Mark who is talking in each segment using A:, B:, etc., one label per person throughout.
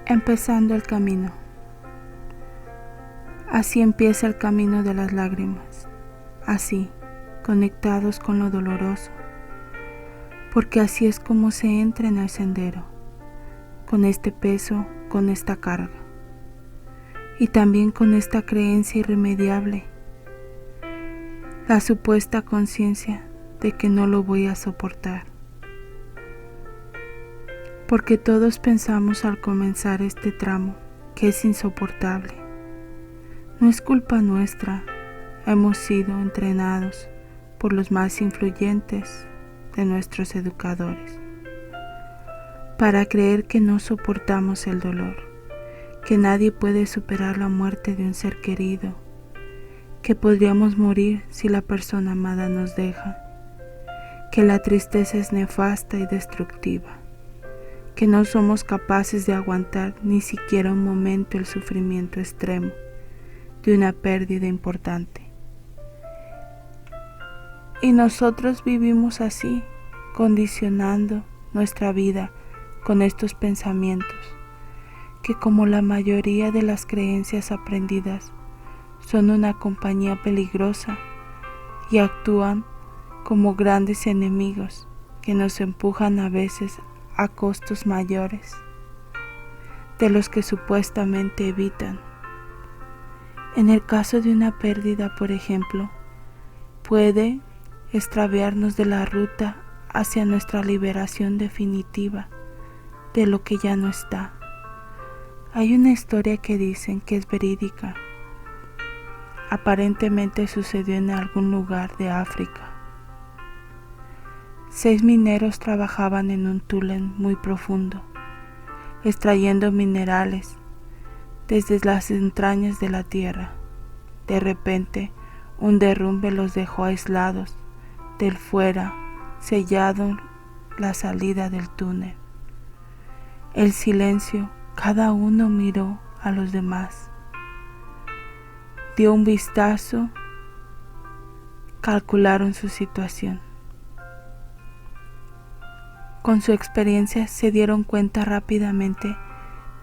A: Empezando el camino. Así empieza el camino de las lágrimas, así, conectados con lo doloroso, porque así es como se entra en el sendero, con este peso, con esta carga, y también con esta creencia irremediable, la supuesta conciencia de que no lo voy a soportar. Porque todos pensamos al comenzar este tramo que es insoportable. No es culpa nuestra, hemos sido entrenados por los más influyentes de nuestros educadores para creer que no soportamos el dolor, que nadie puede superar la muerte de un ser querido, que podríamos morir si la persona amada nos deja, que la tristeza es nefasta y destructiva, que no somos capaces de aguantar ni siquiera un momento el sufrimiento extremo de una pérdida importante. Y nosotros vivimos así, condicionando nuestra vida con estos pensamientos, que como la mayoría de las creencias aprendidas, son una compañía peligrosa y actúan como grandes enemigos que nos empujan a veces a costos mayores de los que supuestamente evitan. En el caso de una pérdida, por ejemplo, puede extraviarnos de la ruta hacia nuestra liberación definitiva de lo que ya no está. Hay una historia que dicen que es verídica. Aparentemente sucedió en algún lugar de África. 6 mineros trabajaban en un túnel muy profundo, extrayendo minerales desde las entrañas de la tierra. De repente, un derrumbe los dejó aislados del fuera, sellado la salida del túnel. El silencio, cada uno miró a los demás. Dio un vistazo, calcularon su situación. Con su experiencia se dieron cuenta rápidamente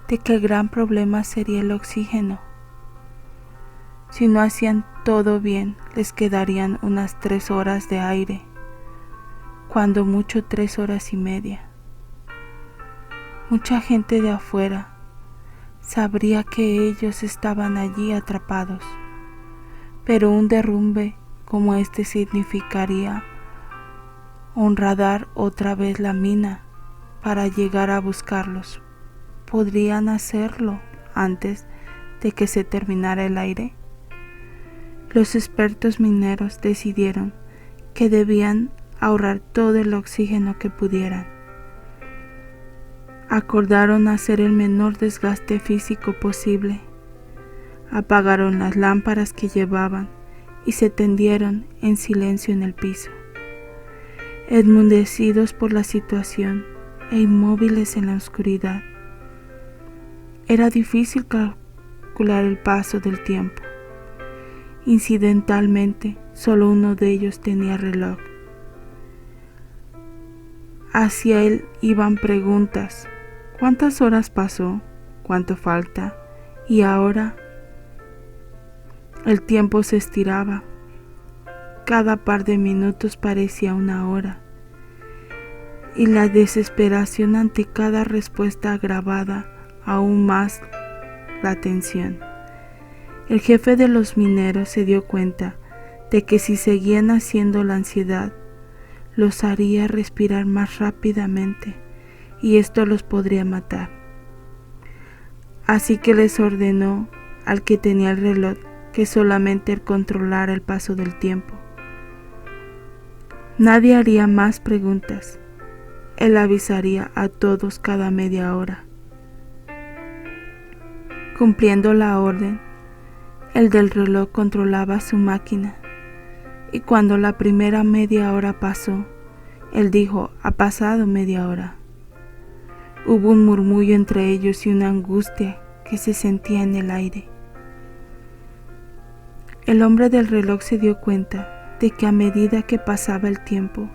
A: de que el gran problema sería el oxígeno. Si no hacían todo bien, les quedarían unas 3 horas de aire, cuando mucho 3 horas y media. Mucha gente de afuera sabría que ellos estaban allí atrapados, pero un derrumbe como este significaría honradar otra vez la mina para llegar a buscarlos. ¿Podrían hacerlo antes de que se terminara el aire? Los expertos mineros decidieron que debían ahorrar todo el oxígeno que pudieran. Acordaron hacer el menor desgaste físico posible. Apagaron las lámparas que llevaban y se tendieron en silencio en el piso. Enmudecidos por la situación e inmóviles en la oscuridad. Era difícil calcular el paso del tiempo. Incidentalmente, solo uno de ellos tenía reloj. Hacia él iban preguntas: ¿cuántas horas pasó? ¿Cuánto falta? Y ahora el tiempo se estiraba. Cada par de minutos parecía una hora, y la desesperación ante cada respuesta agravaba aún más la tensión. El jefe de los mineros se dio cuenta de que si seguían haciendo, la ansiedad los haría respirar más rápidamente y esto los podría matar. Así que les ordenó al que tenía el reloj que solamente él controlara el paso del tiempo. Nadie haría más preguntas. Él avisaría a todos cada media hora. Cumpliendo la orden, el del reloj controlaba su máquina, y cuando la primera media hora pasó, él dijo: ha pasado media hora. Hubo un murmullo entre ellos y una angustia que se sentía en el aire. El hombre del reloj se dio cuenta de que a medida que pasaba el tiempo,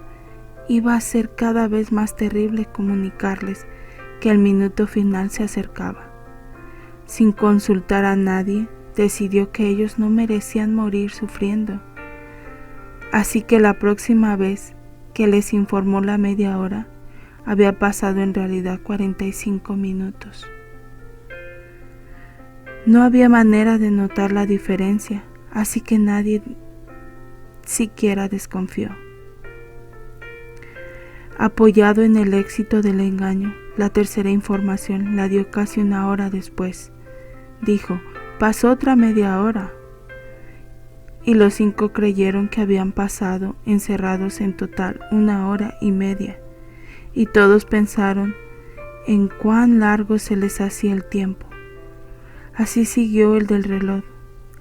A: iba a ser cada vez más terrible comunicarles que el minuto final se acercaba. sin consultar a nadie, decidió que ellos no merecían morir sufriendo. Así que la próxima vez que les informó la media hora, había pasado en realidad 45 minutos. No había manera de notar la diferencia, así que nadie siquiera desconfió. Apoyado en el éxito del engaño, la tercera información la dio casi una hora después. Dijo: pasó otra media hora. Y los 5 creyeron que habían pasado encerrados en total 1 hora y media, y todos pensaron en cuán largo se les hacía el tiempo. Así siguió el del reloj.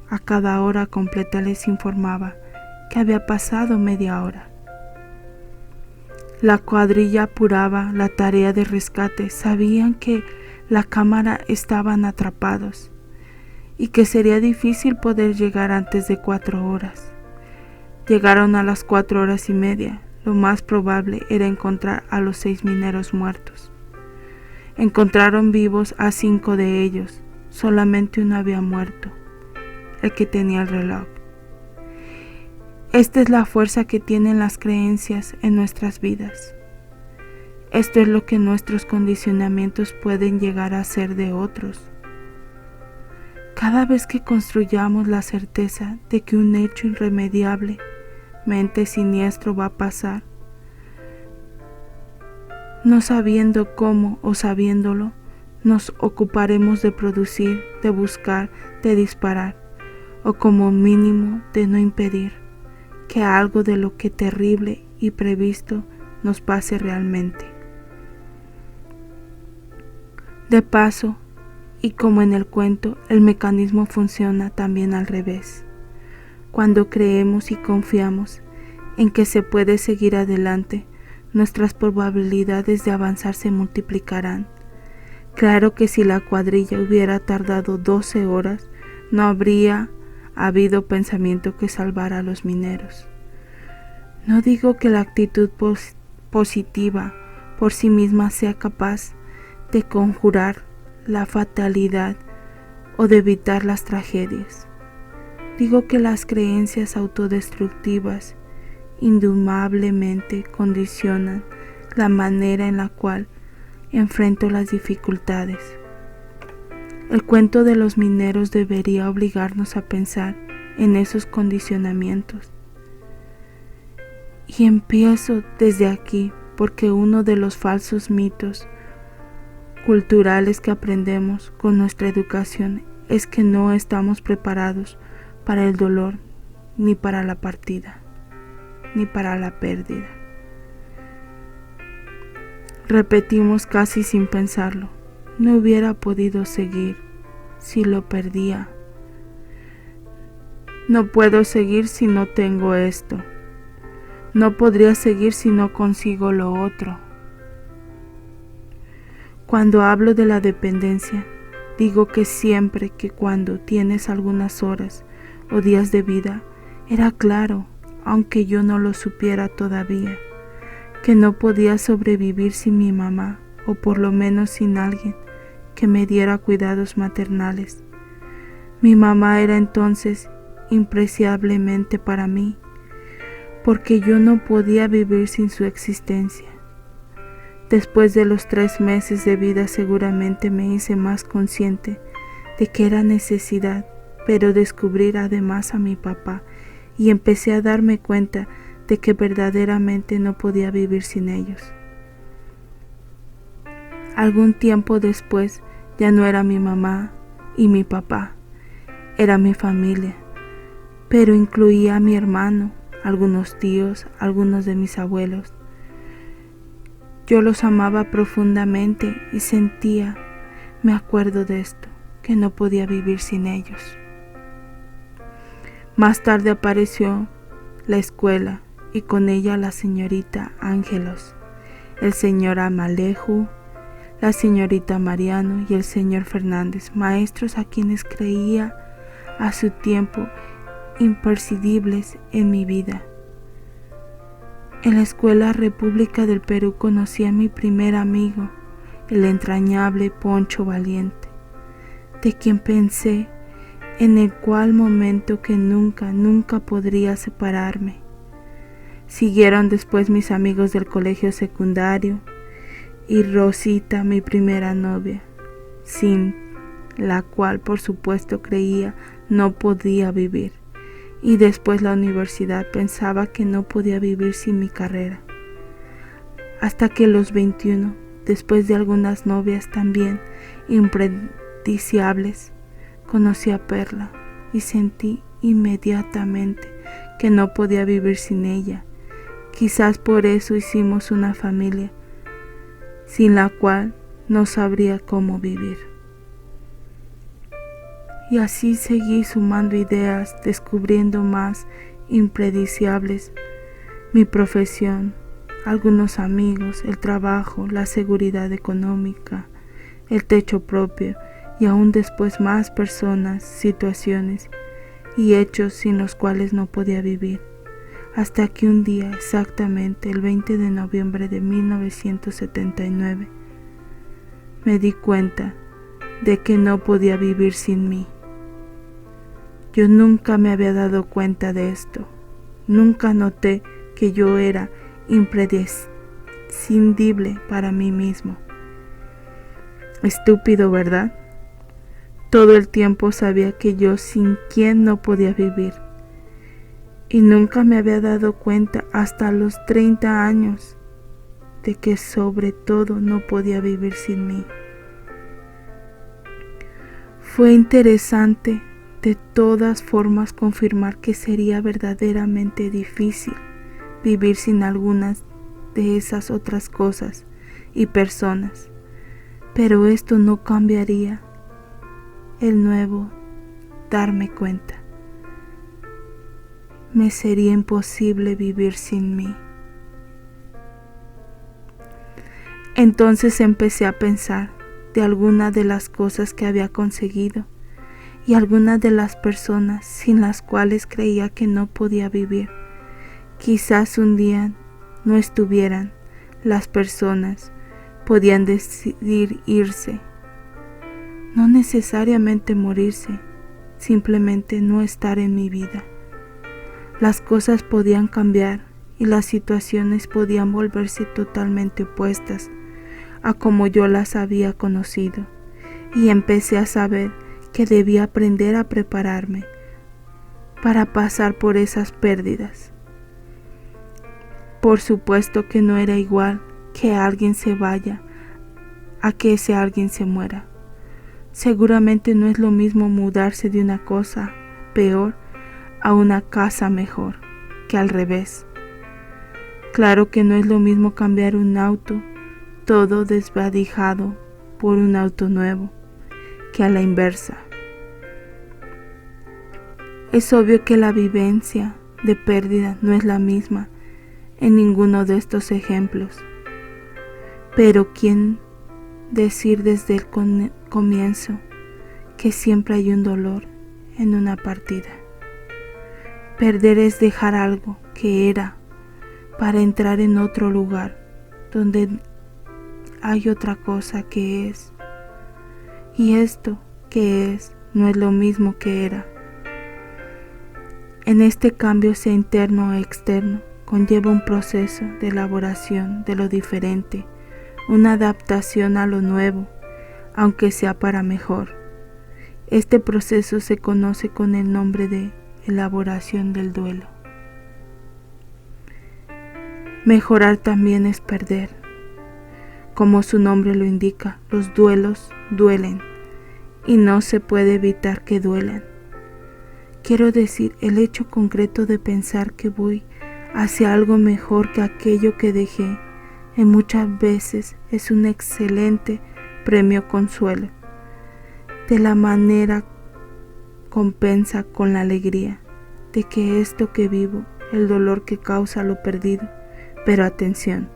A: A cada hora completa les informaba que había pasado media hora. La cuadrilla apuraba la tarea de rescate. Sabían que la cámara estaban atrapados y que sería difícil poder llegar antes de 4 horas. Llegaron a las 4 horas y media. Lo más probable era encontrar a los 6 mineros muertos. Encontraron vivos a 5 de ellos. Solamente uno había muerto, el que tenía el reloj. Esta es la fuerza que tienen las creencias en nuestras vidas. Esto es lo que nuestros condicionamientos pueden llegar a ser de otros. Cada vez que construyamos la certeza de que un hecho irremediablemente siniestro va a pasar, no sabiendo cómo o sabiéndolo, nos ocuparemos de producir, de buscar, de disparar, o como mínimo de no impedir que algo de lo que terrible y previsto nos pase realmente. De paso, y como en el cuento, el mecanismo funciona también al revés. Cuando creemos y confiamos en que se puede seguir adelante, nuestras probabilidades de avanzar se multiplicarán. Claro que si la cuadrilla hubiera tardado 12 horas, no habría habido pensamiento que salvara a los mineros. No digo que la actitud positiva por sí misma sea capaz de conjurar la fatalidad o de evitar las tragedias. Digo que las creencias autodestructivas indudablemente condicionan la manera en la cual enfrento las dificultades. El cuento de los mineros debería obligarnos a pensar en esos condicionamientos. Y empiezo desde aquí porque uno de los falsos mitos culturales que aprendemos con nuestra educación es que no estamos preparados para el dolor, ni para la partida, ni para la pérdida. Repetimos casi sin pensarlo: no hubiera podido seguir si lo perdía. No puedo seguir si no tengo esto. No podría seguir si no consigo lo otro. Cuando hablo de la dependencia, digo que siempre que cuando tienes algunas horas o días de vida, era claro, aunque yo no lo supiera todavía, que no podía sobrevivir sin mi mamá, o por lo menos sin alguien que me diera cuidados maternales. Mi mamá era entonces impreciablemente para mí, porque yo no podía vivir sin su existencia. Después de los 3 meses de vida seguramente me hice más consciente de que era necesidad, pero descubrir además a mi papá y empecé a darme cuenta de que verdaderamente no podía vivir sin ellos. Algún tiempo después ya no era mi mamá y mi papá, era mi familia, pero incluía a mi hermano, algunos tíos, algunos de mis abuelos. Yo los amaba profundamente y sentía, me acuerdo de esto, que no podía vivir sin ellos. Más tarde apareció la escuela y con ella la señorita Ángelos, el señor Amaleju, la señorita Mariano y el señor Fernández, maestros a quienes creía a su tiempo imprescindibles en mi vida. En la Escuela República del Perú conocí a mi primer amigo, el entrañable Poncho Valiente. de quien pensé en el cual momento que nunca podría separarme. Siguieron después mis amigos del colegio secundario y Rosita, mi primera novia, sin la cual por supuesto creía no podía vivir. Y después la universidad, pensaba que no podía vivir sin mi carrera. Hasta que los 21, después de algunas novias también impredeciables, conocí a Perla y sentí inmediatamente que no podía vivir sin ella. Quizás por eso hicimos una familia, sin la cual no sabría cómo vivir. Y así seguí sumando ideas, descubriendo más impredeciables: mi profesión, algunos amigos, el trabajo, la seguridad económica, el techo propio, y aún después más personas, situaciones y hechos sin los cuales no podía vivir. Hasta que un día, exactamente el 20 de noviembre de 1979, me di cuenta de que no podía vivir sin mí. Yo nunca me había dado cuenta de esto. Nunca noté que yo era imprescindible para mí mismo. Estúpido, ¿verdad? Todo el tiempo sabía que yo sin quien no podía vivir. Y nunca me había dado cuenta hasta los 30 años de que sobre todo no podía vivir sin mí. Fue interesante de todas formas confirmar que sería verdaderamente difícil vivir sin algunas de esas otras cosas y personas, pero esto no cambiaría el nuevo darme cuenta. Me sería imposible vivir sin mí. Entonces empecé a pensar de algunas de las cosas que había conseguido y algunas de las personas sin las cuales creía que no podía vivir. Quizás un día no estuvieran, las personas podían decidir irse, no necesariamente morirse, simplemente no estar en mi vida. Las cosas podían cambiar y las situaciones podían volverse totalmente opuestas a como yo las había conocido, y empecé a saber que debía aprender a prepararme para pasar por esas pérdidas. Por supuesto que no era igual que alguien se vaya a que ese alguien se muera. Seguramente no es lo mismo mudarse de una cosa peor a una casa mejor, que al revés. Claro que no es lo mismo cambiar un auto todo desvadijado por un auto nuevo, que a la inversa. Es obvio que la vivencia de pérdida no es la misma en ninguno de estos ejemplos, pero ¿quién decir desde el comienzo que siempre hay un dolor en una partida? Perder es dejar algo que era para entrar en otro lugar donde hay otra cosa que es, y esto que es no es lo mismo que era. En este cambio, sea interno o externo, conlleva un proceso de elaboración de lo diferente, una adaptación a lo nuevo, aunque sea para mejor. Este proceso se conoce con el nombre de elaboración del duelo. Mejorar también es perder. Como su nombre lo indica, los duelos duelen y no se puede evitar que duelan. Quiero decir, el hecho concreto de pensar que voy hacia algo mejor que aquello que dejé, en muchas veces es un excelente premio consuelo. De la manera compensa con la alegría de que esto que vivo, el dolor que causa lo perdido, pero atención,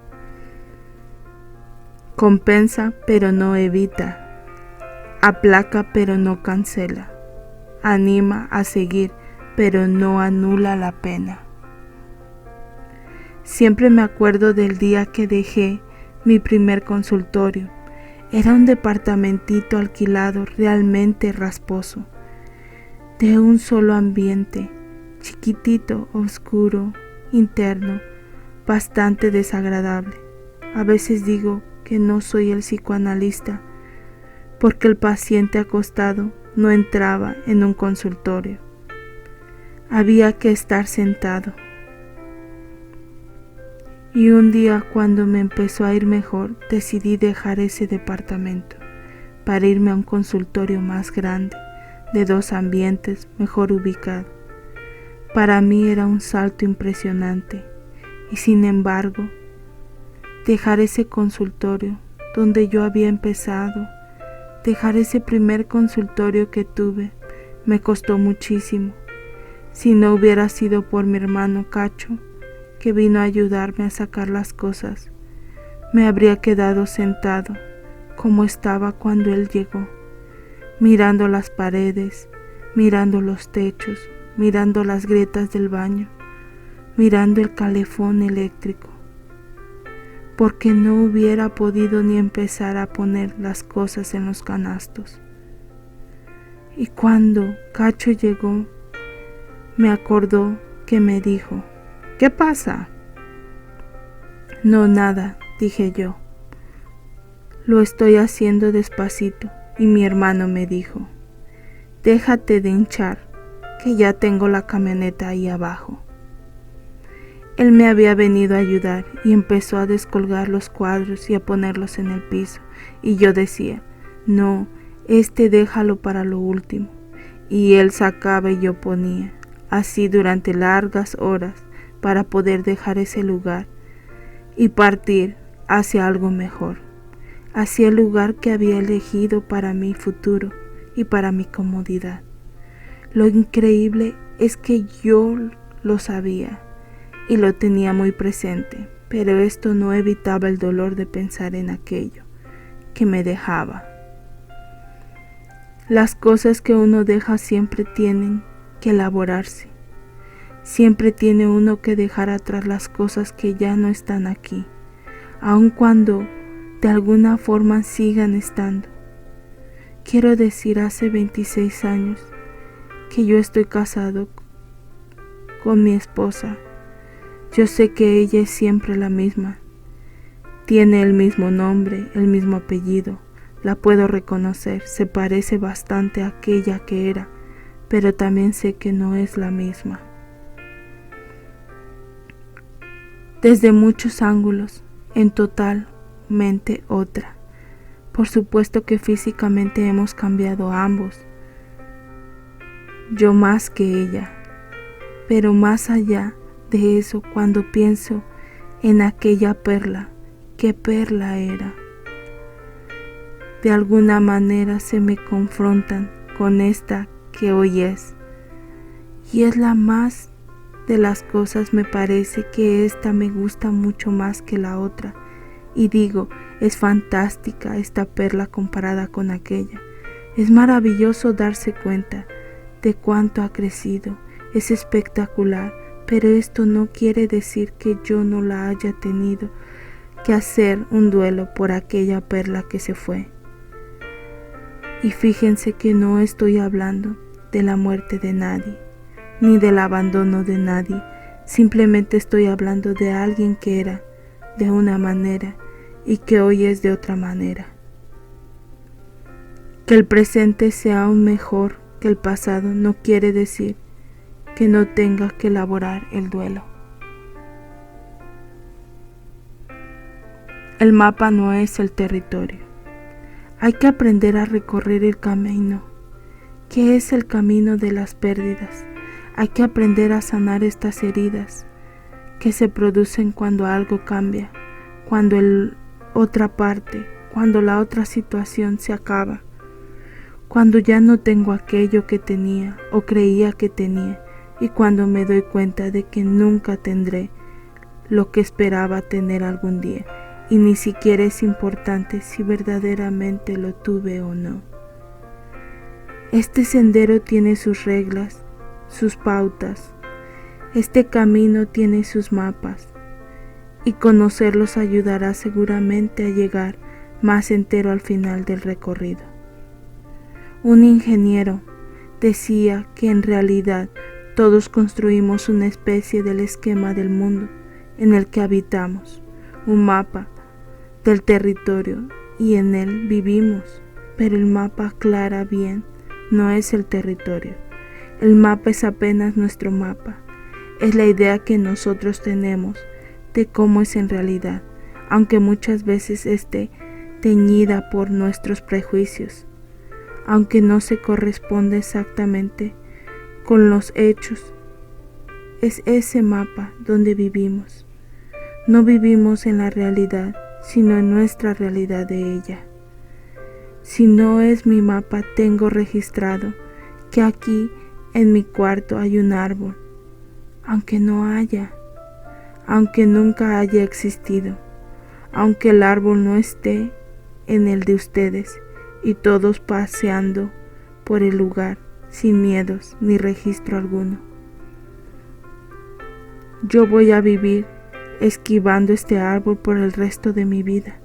A: compensa pero no evita, aplaca pero no cancela, anima a seguir pero no anula la pena. Siempre me acuerdo del día que dejé mi primer consultorio. Era un departamentito alquilado realmente rasposo, de un solo ambiente, chiquitito, oscuro, interno, bastante desagradable. A veces digo que no soy el psicoanalista, porque el paciente acostado no entraba en un consultorio. Había que estar sentado. Y un día, cuando me empezó a ir mejor, decidí dejar ese departamento para irme a un consultorio más grande, de 2 ambientes, mejor ubicado. Para mí era un salto impresionante, y sin embargo, dejar ese consultorio donde yo había empezado, dejar ese primer consultorio que tuve, me costó muchísimo. Si no hubiera sido por mi hermano Cacho, que vino a ayudarme a sacar las cosas, me habría quedado sentado como estaba cuando él llegó, mirando las paredes, mirando los techos, mirando las grietas del baño, mirando el calefón eléctrico, porque no hubiera podido ni empezar a poner las cosas en los canastos. Y cuando Cacho llegó, me acordó que me dijo: ¿qué pasa? No, nada, dije yo. Lo estoy haciendo despacito. Y mi hermano me dijo: déjate de hinchar, que ya tengo la camioneta ahí abajo. Él me había venido a ayudar y empezó a descolgar los cuadros y a ponerlos en el piso. Y yo decía: no, déjalo para lo último. Y él sacaba y yo ponía, así durante largas horas, para poder dejar ese lugar y partir hacia algo mejor, hacia el lugar que había elegido para mi futuro y para mi comodidad. Lo increíble es que yo lo sabía y lo tenía muy presente, pero esto no evitaba el dolor de pensar en aquello que me dejaba. Las cosas que uno deja siempre tienen que elaborarse. Siempre tiene uno que dejar atrás las cosas que ya no están aquí, aun cuando de alguna forma sigan estando. Quiero decir, hace 26 años que yo estoy casado con mi esposa. Yo sé que ella es siempre la misma. Tiene el mismo nombre, el mismo apellido. La puedo reconocer, se parece bastante a aquella que era, pero también sé que no es la misma. Desde muchos ángulos, en totalmente otra. Por supuesto que físicamente hemos cambiado ambos, yo más que ella, pero más allá de eso, cuando pienso en aquella perla, ¿qué perla era? De alguna manera se me confrontan con esta que hoy es, y es la más de las cosas. Me parece que esta me gusta mucho más que la otra, y digo, es fantástica esta perla comparada con aquella. Es maravilloso darse cuenta de cuánto ha crecido, es espectacular, pero esto no quiere decir que yo no la haya tenido que hacer un duelo por aquella perla que se fue. Y fíjense que no estoy hablando de la muerte de nadie, ni del abandono de nadie, simplemente estoy hablando de alguien que era de una manera y que hoy es de otra manera. Que el presente sea aún mejor que el pasado no quiere decir que no tenga que elaborar el duelo. El mapa no es el territorio. Hay que aprender a recorrer el camino, que es el camino de las pérdidas. Hay que aprender a sanar estas heridas que se producen cuando algo cambia, cuando otra parte, cuando la otra situación se acaba, cuando ya no tengo aquello que tenía o creía que tenía, y cuando me doy cuenta de que nunca tendré lo que esperaba tener algún día, y ni siquiera es importante si verdaderamente lo tuve o no. Este sendero tiene sus reglas, sus pautas. Este camino tiene sus mapas, y conocerlos ayudará seguramente a llegar más entero al final del recorrido. Un ingeniero decía que en realidad todos construimos una especie del esquema del mundo en el que habitamos, un mapa del territorio, y en él vivimos, pero el mapa aclara bien, no es el territorio. El mapa es apenas nuestro mapa, es la idea que nosotros tenemos de cómo es en realidad, aunque muchas veces esté teñida por nuestros prejuicios, aunque no se corresponde exactamente con los hechos. Es ese mapa donde vivimos. No vivimos en la realidad, sino en nuestra realidad de ella. Si no es mi mapa, tengo registrado que aquí en mi cuarto hay un árbol, aunque no haya, aunque nunca haya existido, aunque el árbol no esté en el de ustedes y todos paseando por el lugar sin miedos ni registro alguno. Yo voy a vivir esquivando este árbol por el resto de mi vida,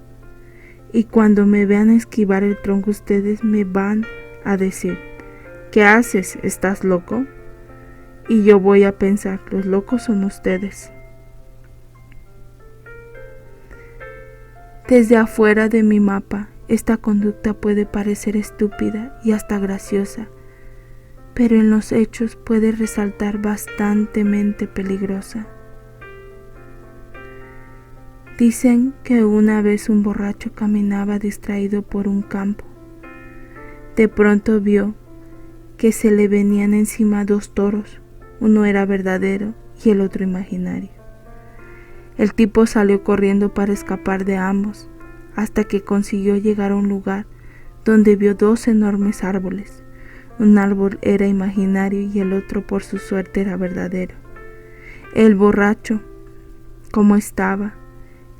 A: y cuando me vean esquivar el tronco ustedes me van a decir: ¿qué haces? ¿Estás loco? Y yo voy a pensar: los locos son ustedes. Desde afuera de mi mapa, esta conducta puede parecer estúpida y hasta graciosa, pero en los hechos puede resaltar bastantemente peligrosa. Dicen que una vez un borracho caminaba distraído por un campo. De pronto vio que se le venían encima 2 toros, uno era verdadero y el otro imaginario. El tipo salió corriendo para escapar de ambos, hasta que consiguió llegar a un lugar donde vio 2 enormes árboles. Un árbol era imaginario y el otro, por su suerte, era verdadero. El borracho, como estaba,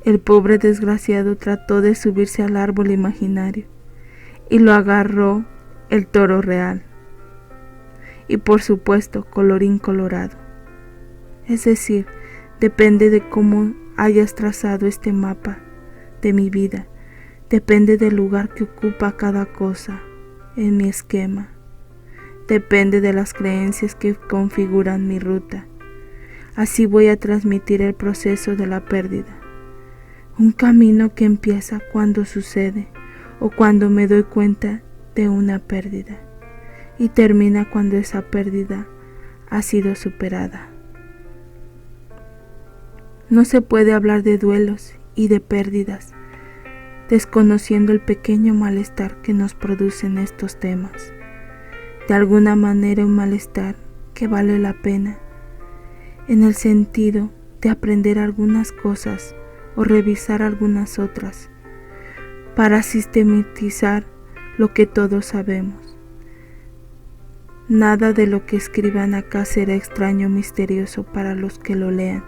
A: el pobre desgraciado trató de subirse al árbol imaginario y lo agarró el toro real. Y por supuesto, colorín colorado. Es decir, depende de cómo hayas trazado este mapa de mi vida, depende del lugar que ocupa cada cosa en mi esquema, depende de las creencias que configuran mi ruta. Así voy a transmitir el proceso de la pérdida, un camino que empieza cuando sucede o cuando me doy cuenta de una pérdida y termina cuando esa pérdida ha sido superada. No se puede hablar de duelos y de pérdidas desconociendo el pequeño malestar que nos producen estos temas. De alguna manera un malestar que vale la pena, en el sentido de aprender algunas cosas o revisar algunas otras, para sistematizar lo que todos sabemos. Nada de lo que escriban acá será extraño o misterioso para los que lo lean.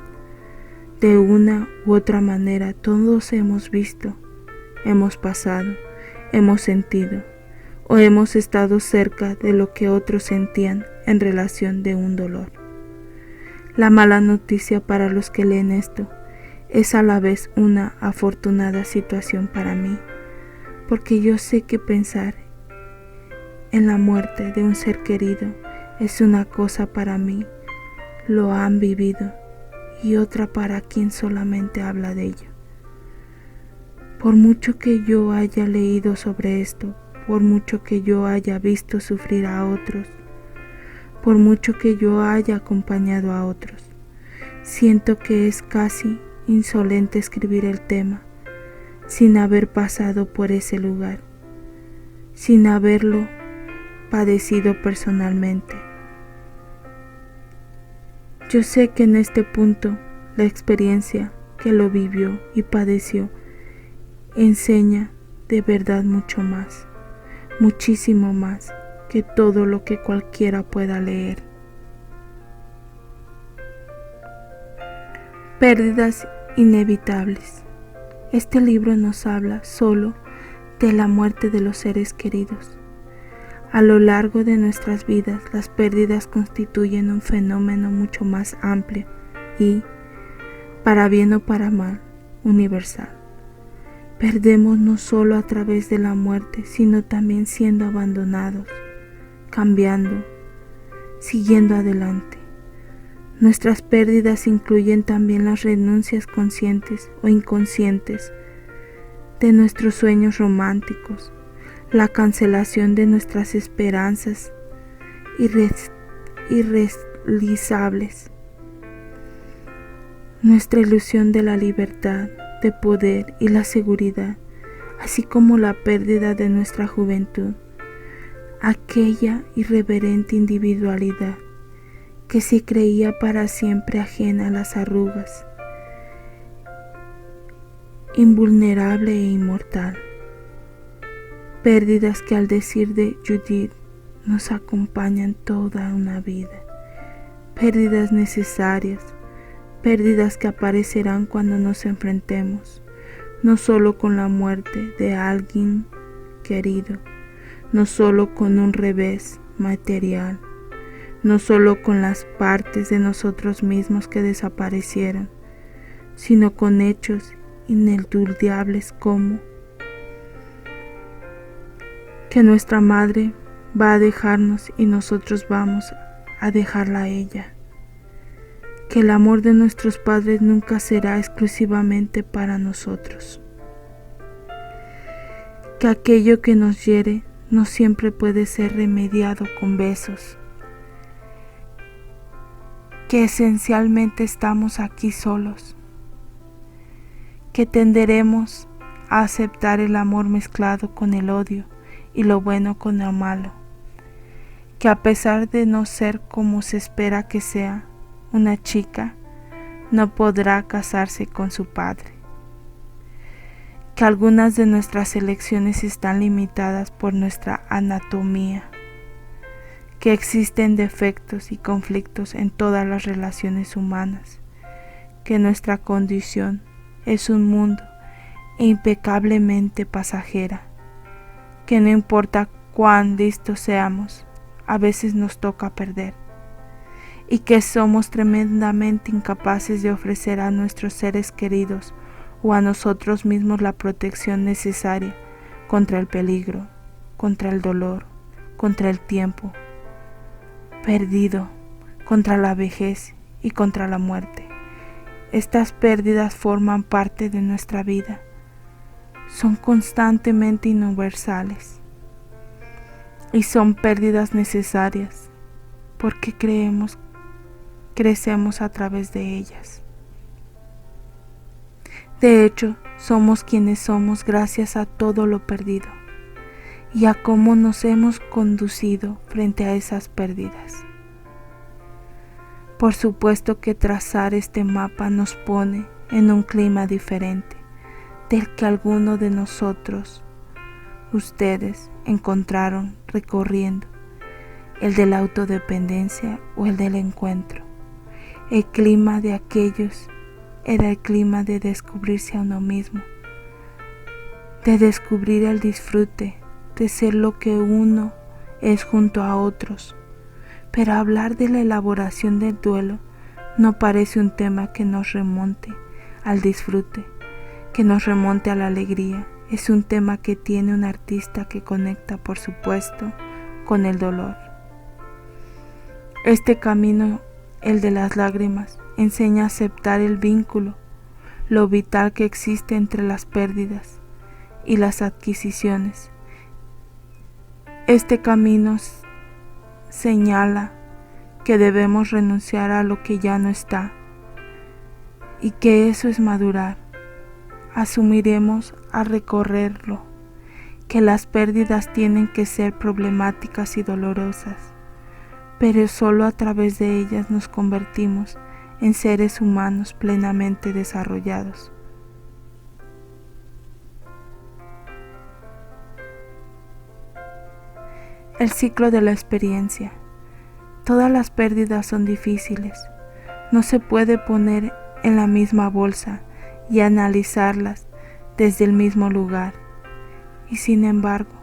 A: De una u otra manera todos hemos visto, hemos pasado, hemos sentido o hemos estado cerca de lo que otros sentían en relación de un dolor. La mala noticia para los que leen esto es a la vez una afortunada situación para mí, porque yo sé que pensar en la muerte de un ser querido es una cosa para mí, lo han vivido, y otra para quien solamente habla de ello. Por mucho que yo haya leído sobre esto, por mucho que yo haya visto sufrir a otros, por mucho que yo haya acompañado a otros, siento que es casi insolente escribir el tema sin haber pasado por ese lugar, sin haberlo padecido personalmente. Yo sé que en este punto la experiencia que lo vivió y padeció enseña de verdad mucho más, muchísimo más que todo lo que cualquiera pueda leer. Pérdidas inevitables. Este libro nos habla solo de la muerte de los seres queridos. A lo largo de nuestras vidas, las pérdidas constituyen un fenómeno mucho más amplio y, para bien o para mal, universal. Perdemos no solo a través de la muerte, sino también siendo abandonados, cambiando, siguiendo adelante. Nuestras pérdidas incluyen también las renuncias conscientes o inconscientes de nuestros sueños románticos, la cancelación de nuestras esperanzas irrealizables, nuestra ilusión de la libertad, de poder y la seguridad, así como la pérdida de nuestra juventud, aquella irreverente individualidad que se creía para siempre ajena a las arrugas, invulnerable e inmortal. Pérdidas que, al decir de Judith, nos acompañan toda una vida. Pérdidas necesarias, pérdidas que aparecerán cuando nos enfrentemos, no solo con la muerte de alguien querido, no solo con un revés material, no solo con las partes de nosotros mismos que desaparecieron, sino con hechos ineludibles como que nuestra madre va a dejarnos y nosotros vamos a dejarla a ella, que el amor de nuestros padres nunca será exclusivamente para nosotros, que aquello que nos hiere no siempre puede ser remediado con besos, que esencialmente estamos aquí solos, que tenderemos a aceptar el amor mezclado con el odio y lo bueno con lo malo, que a pesar de no ser como se espera que sea, una chica no podrá casarse con su padre, que algunas de nuestras elecciones están limitadas por nuestra anatomía, que existen defectos y conflictos en todas las relaciones humanas, que nuestra condición es un mundo impecablemente pasajera, que no importa cuán listos seamos, a veces nos toca perder, y que somos tremendamente incapaces de ofrecer a nuestros seres queridos o a nosotros mismos la protección necesaria contra el peligro, contra el dolor, contra el tiempo perdido, contra la vejez y contra la muerte. Estas pérdidas forman parte de nuestra vida, son constantemente universales y son pérdidas necesarias porque crecemos a través de ellas. De hecho, somos quienes somos gracias a todo lo perdido y a cómo nos hemos conducido frente a esas pérdidas. Por supuesto que trazar este mapa nos pone en un clima diferente del que alguno de nosotros, ustedes, encontraron recorriendo, el de la autodependencia o el del encuentro. El clima de aquellos era el clima de descubrirse a uno mismo, de descubrir el disfrute, de ser lo que uno es junto a otros. Pero hablar de la elaboración del duelo no parece un tema que nos remonte al disfrute, que nos remonte a la alegría. Es un tema que tiene un artista que conecta, por supuesto, con el dolor. Este camino, el de las lágrimas, enseña a aceptar el vínculo, lo vital que existe entre las pérdidas y las adquisiciones. Este camino señala que debemos renunciar a lo que ya no está y que eso es madurar. Asumiremos a recorrerlo, que las pérdidas tienen que ser problemáticas y dolorosas, pero solo a través de ellas nos convertimos en seres humanos plenamente desarrollados. El ciclo de la experiencia. Todas las pérdidas son difíciles. No se puede poner en la misma bolsa y analizarlas desde el mismo lugar. Y sin embargo,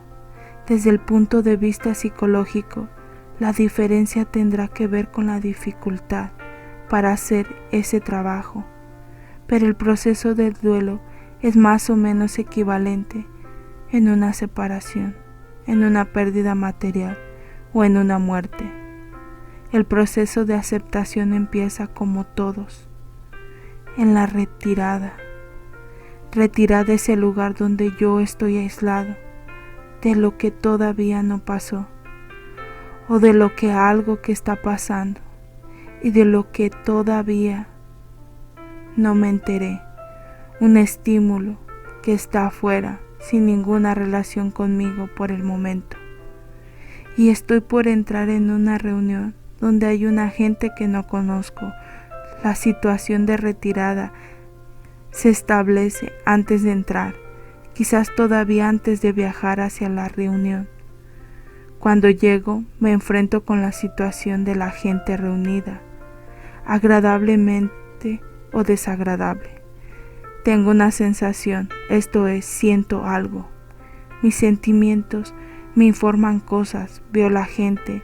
A: desde el punto de vista psicológico, la diferencia tendrá que ver con la dificultad para hacer ese trabajo. Pero el proceso del duelo es más o menos equivalente en una separación, en una pérdida material o en una muerte. El proceso de aceptación empieza como todos, en la retirada. Retirada es el lugar donde yo estoy aislado de lo que todavía no pasó, o de lo que algo que está pasando, y de lo que todavía no me enteré. Un estímulo que está afuera sin ninguna relación conmigo por el momento. Y estoy por entrar en una reunión donde hay una gente que no conozco. La situación de retirada se establece antes de entrar, quizás todavía antes de viajar hacia la reunión. Cuando llego, me enfrento con la situación de la gente reunida, agradablemente o desagradable. Tengo una sensación, esto es, siento algo. Mis sentimientos me informan cosas, veo la gente,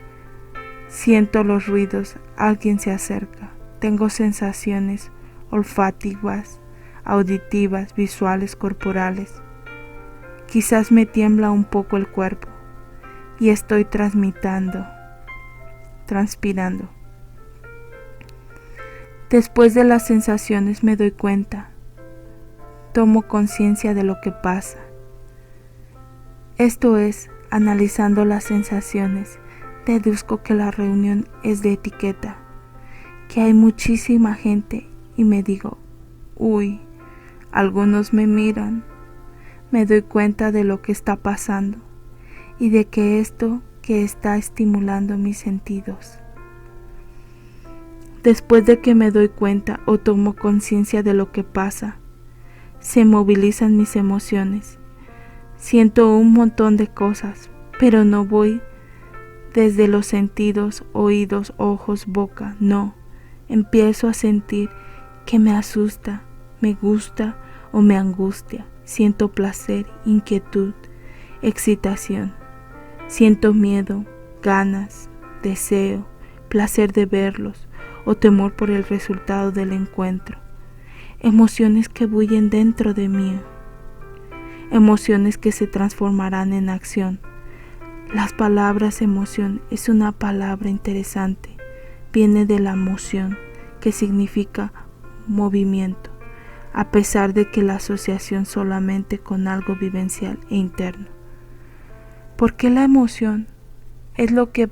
A: siento los ruidos, alguien se acerca. Tengo sensaciones olfativas, auditivas, visuales, corporales. Quizás me tiembla un poco el cuerpo y estoy transpirando. Después de las sensaciones me doy cuenta, tomo conciencia de lo que pasa. Esto es, analizando las sensaciones, deduzco que la reunión es de etiqueta, que hay muchísima gente y me digo, uy, algunos me miran. Me doy cuenta de lo que está pasando y de que esto que está estimulando mis sentidos. Después de que me doy cuenta o tomo conciencia de lo que pasa, se movilizan mis emociones. Siento un montón de cosas, pero no voy desde los sentidos, oídos, ojos, boca, no. Empiezo a sentir que me asusta, me gusta o me angustia. Siento placer, inquietud, excitación. Siento miedo, ganas, deseo, placer de verlos o temor por el resultado del encuentro. Emociones que bullen dentro de mí. Emociones que se transformarán en acción. Las palabras emoción es una palabra interesante. Viene de la moción, que significa movimiento, a pesar de que la asociación solamente con algo vivencial e interno. ¿Por qué la emoción es lo que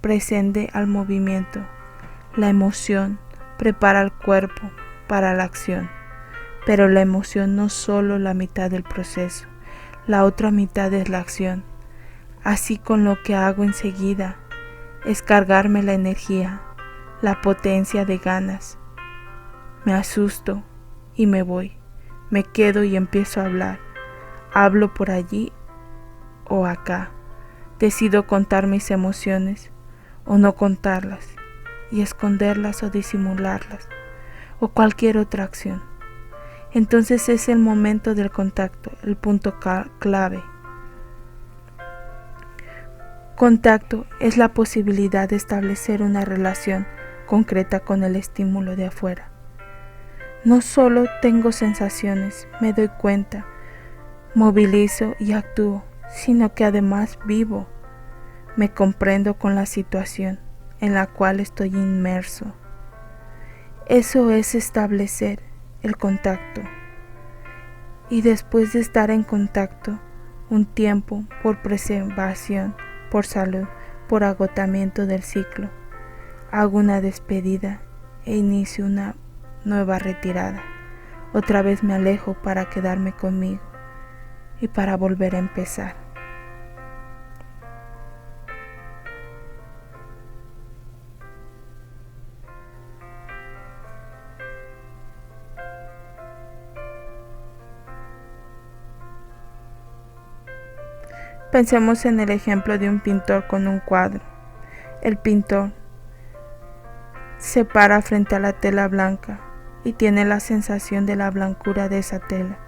A: precede al movimiento? La emoción prepara al cuerpo para la acción, pero la emoción no es solo la mitad del proceso, la otra mitad es la acción. Así con lo que hago enseguida es cargarme la energía, la potencia de ganas. Me asusto y me voy, me quedo y empiezo a hablar. Hablo por allí o acá. Decido contar mis emociones o no contarlas y esconderlas o disimularlas o cualquier otra acción. Entonces es el momento del contacto, el punto clave. Contacto es la posibilidad de establecer una relación concreta con el estímulo de afuera. No solo tengo sensaciones, me doy cuenta, movilizo y actúo, sino que además vivo. Me comprendo con la situación en la cual estoy inmerso. Eso es establecer el contacto. Y después de estar en contacto un tiempo por preservación, por salud, por agotamiento del ciclo, hago una despedida e inicio una nueva retirada. Otra vez me alejo para quedarme conmigo y para volver a empezar. Pensemos en el ejemplo de un pintor con un cuadro. El pintor se para frente a la tela blanca y tiene la sensación de la blancura de esa tela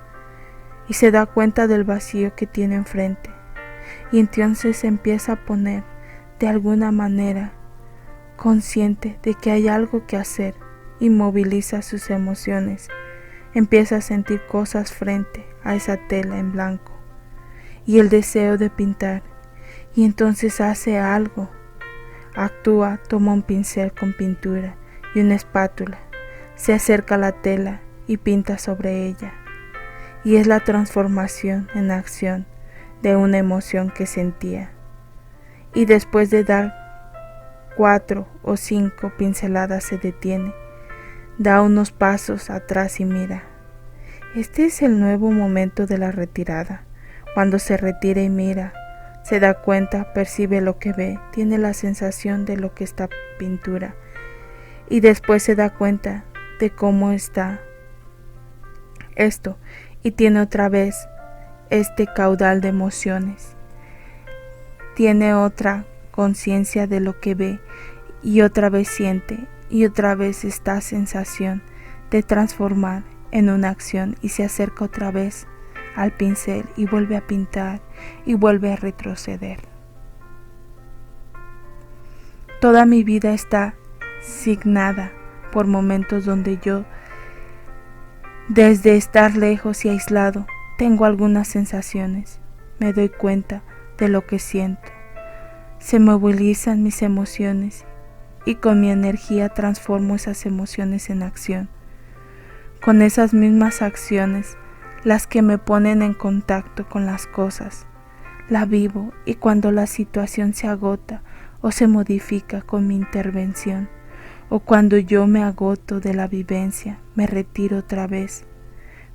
A: y se da cuenta del vacío que tiene enfrente y entonces empieza a poner de alguna manera consciente de que hay algo que hacer y moviliza sus emociones. empieza a sentir cosas frente a esa tela en blanco y el deseo de pintar, y entonces hace algo. Actúa, toma un pincel con pintura y una espátula, se acerca a la tela y pinta sobre ella. Y es la transformación en acción de una emoción que sentía. Y después de dar 4 o 5 pinceladas se detiene, da unos pasos atrás y mira. Este es el nuevo momento de la retirada. Cuando se retira y mira, se da cuenta, percibe lo que ve, tiene la sensación de lo que está pintura, y después se da cuenta de cómo está esto, y tiene otra vez este caudal de emociones. Tiene otra conciencia de lo que ve, y otra vez siente, y otra vez esta sensación de transformar en una acción, y se acerca otra vez al pincel y vuelve a pintar y vuelve a retroceder. Toda mi vida está signada por momentos donde yo, desde estar lejos y aislado, tengo algunas sensaciones, me doy cuenta de lo que siento, se movilizan mis emociones y con mi energía transformo esas emociones en acción. Con esas mismas acciones, las que me ponen en contacto con las cosas, la vivo, y cuando la situación se agota o se modifica con mi intervención, o cuando yo me agoto de la vivencia, me retiro otra vez,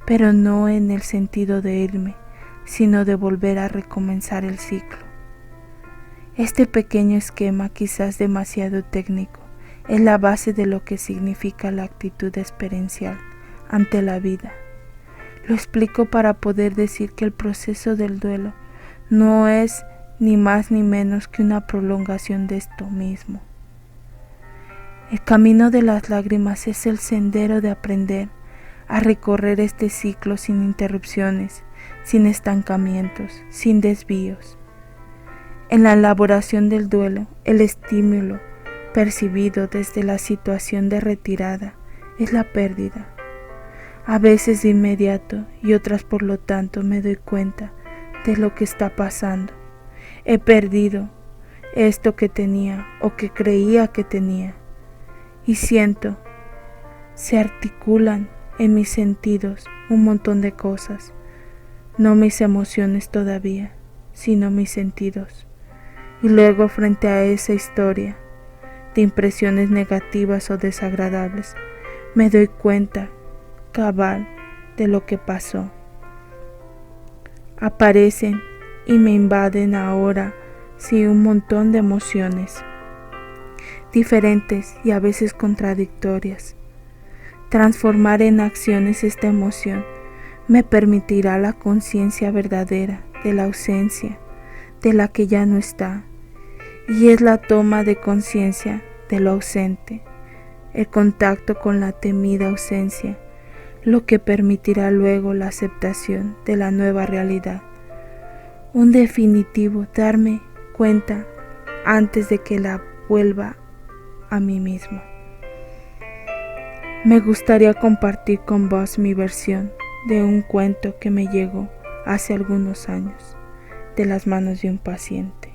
A: pero no en el sentido de irme, sino de volver a recomenzar el ciclo. Este pequeño esquema, quizás demasiado técnico, es la base de lo que significa la actitud experiencial ante la vida. Lo explico para poder decir que el proceso del duelo no es ni más ni menos que una prolongación de esto mismo. El camino de las lágrimas es el sendero de aprender a recorrer este ciclo sin interrupciones, sin estancamientos, sin desvíos. En la elaboración del duelo, el estímulo percibido desde la situación de retirada es la pérdida. A veces de inmediato y otras por lo tanto me doy cuenta de lo que está pasando. He perdido esto que tenía o que creía que tenía, y siento, se articulan en mis sentidos un montón de cosas, no mis emociones todavía, sino mis sentidos. Y luego, frente a esa historia de impresiones negativas o desagradables, me doy cuenta cabal de lo que pasó. Aparecen y me invaden ahora sí un montón de emociones diferentes y a veces contradictorias. Transformar en acciones esta emoción me permitirá la conciencia verdadera de la ausencia, de la que ya no está, y es la toma de conciencia de lo ausente, el contacto con la temida ausencia, lo que permitirá luego la aceptación de la nueva realidad. Un definitivo darme cuenta antes de que la vuelva a mí mismo. Me gustaría compartir con vos mi versión de un cuento que me llegó hace algunos años de las manos de un paciente.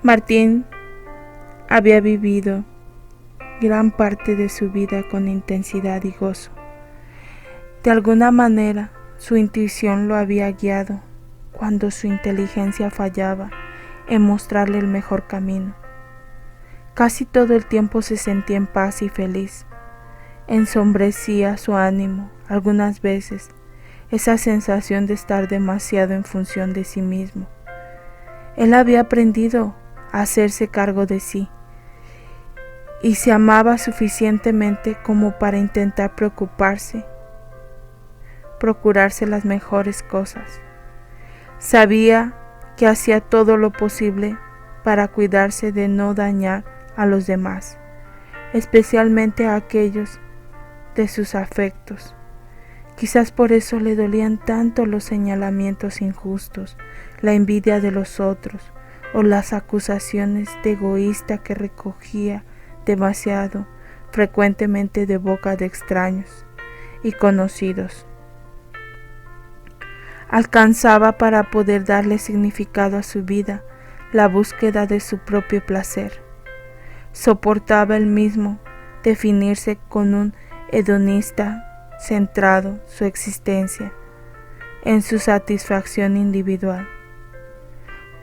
A: Martín había vivido gran parte de su vida con intensidad y gozo. De alguna manera, su intuición lo había guiado cuando su inteligencia fallaba en mostrarle el mejor camino. Casi todo el tiempo se sentía en paz y feliz. Ensombrecía su ánimo algunas veces esa sensación de estar demasiado en función de sí mismo. Él había aprendido a hacerse cargo de sí y se amaba suficientemente como para intentar procurarse las mejores cosas. Sabía que hacía todo lo posible para cuidarse de no dañar a los demás, especialmente a aquellos de sus afectos. Quizás por eso le dolían tanto los señalamientos injustos, la envidia de los otros o las acusaciones de egoísta que recogía demasiado frecuentemente de boca de extraños y conocidos. Alcanzaba para poder darle significado a su vida la búsqueda de su propio placer. Soportaba él mismo definirse con un hedonista centrado su existencia en su satisfacción individual.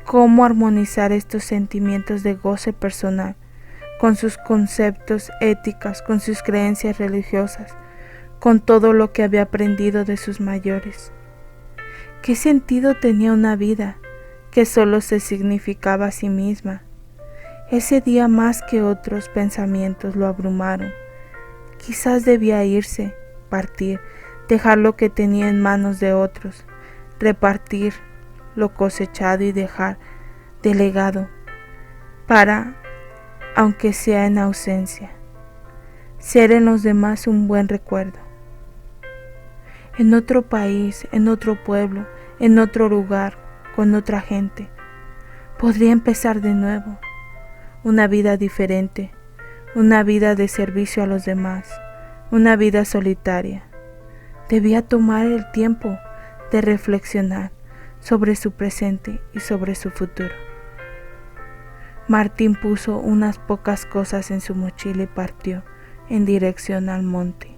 A: ¿Cómo armonizar estos sentimientos de goce personal con sus conceptos éticos, con sus creencias religiosas, con todo lo que había aprendido de sus mayores? ¿Qué sentido tenía una vida que solo se significaba a sí misma? Ese día más que otros pensamientos lo abrumaron. Quizás debía irse, partir, dejar lo que tenía en manos de otros, repartir lo cosechado y dejar delegado para, aunque sea en ausencia, ser en los demás un buen recuerdo. En otro país, en otro pueblo, en otro lugar, con otra gente, podría empezar de nuevo, una vida diferente, una vida de servicio a los demás, una vida solitaria. Debía tomar el tiempo de reflexionar sobre su presente y sobre su futuro. Martín puso unas pocas cosas en su mochila y partió en dirección al monte.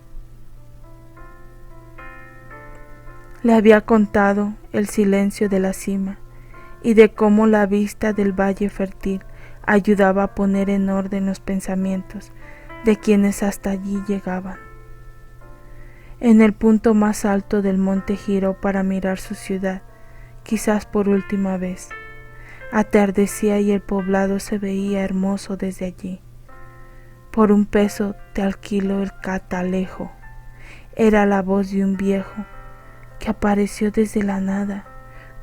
A: Le había contado el silencio de la cima y de cómo la vista del valle fértil ayudaba a poner en orden los pensamientos de quienes hasta allí llegaban. En el punto más alto del monte giró para mirar su ciudad, quizás por última vez. Atardecía y el poblado se veía hermoso desde allí. Por un peso te alquilo el catalejo. Era la voz de un viejo que apareció desde la nada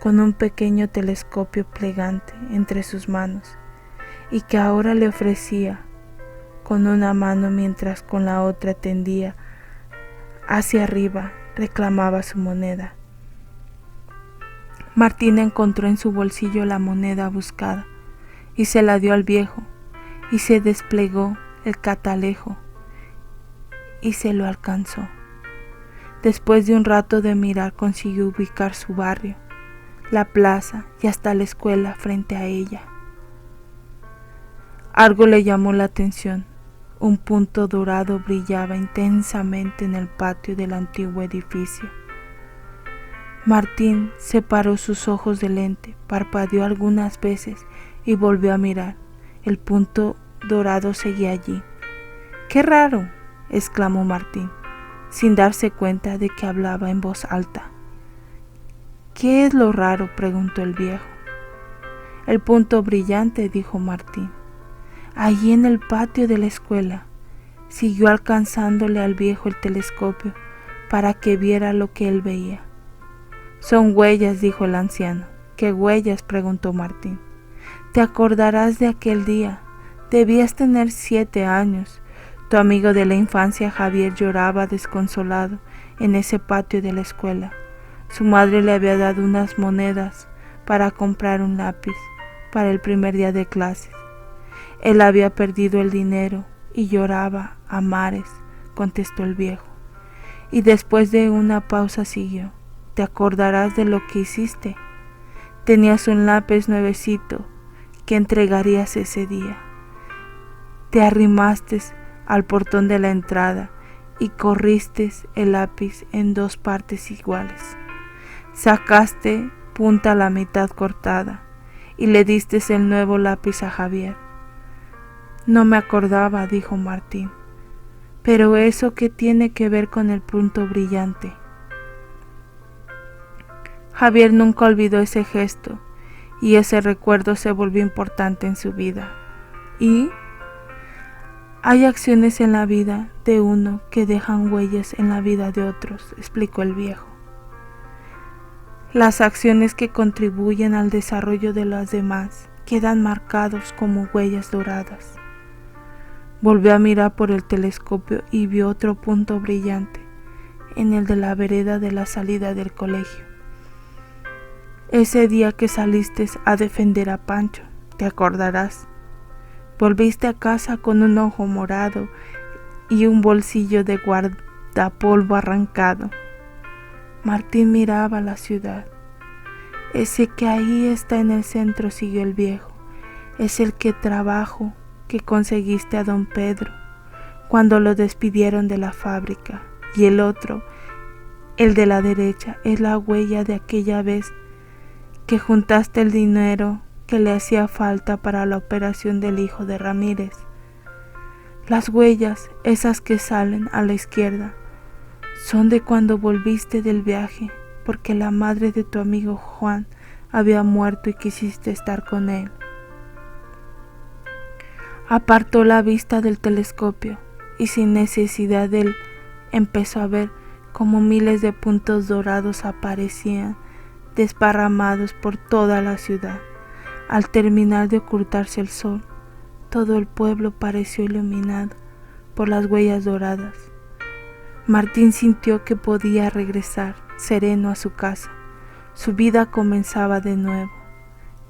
A: con un pequeño telescopio plegante entre sus manos y que ahora le ofrecía con una mano mientras con la otra tendía hacia arriba, reclamaba su moneda. Martín encontró en su bolsillo la moneda buscada y se la dio al viejo y se desplegó el catalejo y se lo alcanzó. Después de un rato de mirar consiguió ubicar su barrio, la plaza y hasta la escuela frente a ella. Algo le llamó la atención. Un punto dorado brillaba intensamente en el patio del antiguo edificio. Martín separó sus ojos del lente, parpadeó algunas veces y volvió a mirar. El punto dorado seguía allí. ¡Qué raro!, exclamó Martín, sin darse cuenta de que hablaba en voz alta. ¿Qué es lo raro?, preguntó el viejo. El punto brillante, dijo Martín. Allí en el patio de la escuela. Siguió alcanzándole al viejo el telescopio para que viera lo que él veía. Son huellas, dijo el anciano. ¿Qué huellas?, preguntó Martín. Te acordarás de aquel día. Debías tener 7 años. Tu amigo de la infancia, Javier, lloraba desconsolado en ese patio de la escuela. Su madre le había dado unas monedas para comprar un lápiz para el primer día de clases. Él había perdido el dinero y lloraba a mares, contestó el viejo. Y después de una pausa siguió. ¿Te acordarás de lo que hiciste? Tenías un lápiz nuevecito que entregarías ese día. Te arrimaste al portón de la entrada y corriste el lápiz en 2 partes iguales. Sacaste punta a la mitad cortada y le diste el nuevo lápiz a Javier. No me acordaba, dijo Martín. Pero ¿eso qué tiene que ver con el punto brillante? Javier nunca olvidó ese gesto y ese recuerdo se volvió importante en su vida. Y hay acciones en la vida de uno que dejan huellas en la vida de otros, explicó el viejo. Las acciones que contribuyen al desarrollo de los demás quedan marcados como huellas doradas. Volvió a mirar por el telescopio y vio otro punto brillante en el de la vereda de la salida del colegio. Ese día que saliste a defender a Pancho, te acordarás. Volviste a casa con un ojo morado y un bolsillo de guardapolvo arrancado. Martín miraba la ciudad. Ese que ahí está en el centro, siguió el viejo, es el trabajo que conseguiste a don Pedro cuando lo despidieron de la fábrica. Y el otro, el de la derecha, es la huella de aquella vez que juntaste el dinero que le hacía falta para la operación del hijo de Ramírez. Las huellas, esas que salen a la izquierda, son de cuando volviste del viaje, porque la madre de tu amigo Juan había muerto y quisiste estar con él. Apartó la vista del telescopio y sin necesidad de él empezó a ver cómo miles de puntos dorados aparecían desparramados por toda la ciudad. Al terminar de ocultarse el sol, todo el pueblo pareció iluminado por las huellas doradas. Martín sintió que podía regresar sereno a su casa. Su vida comenzaba de nuevo,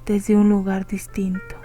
A: desde un lugar distinto.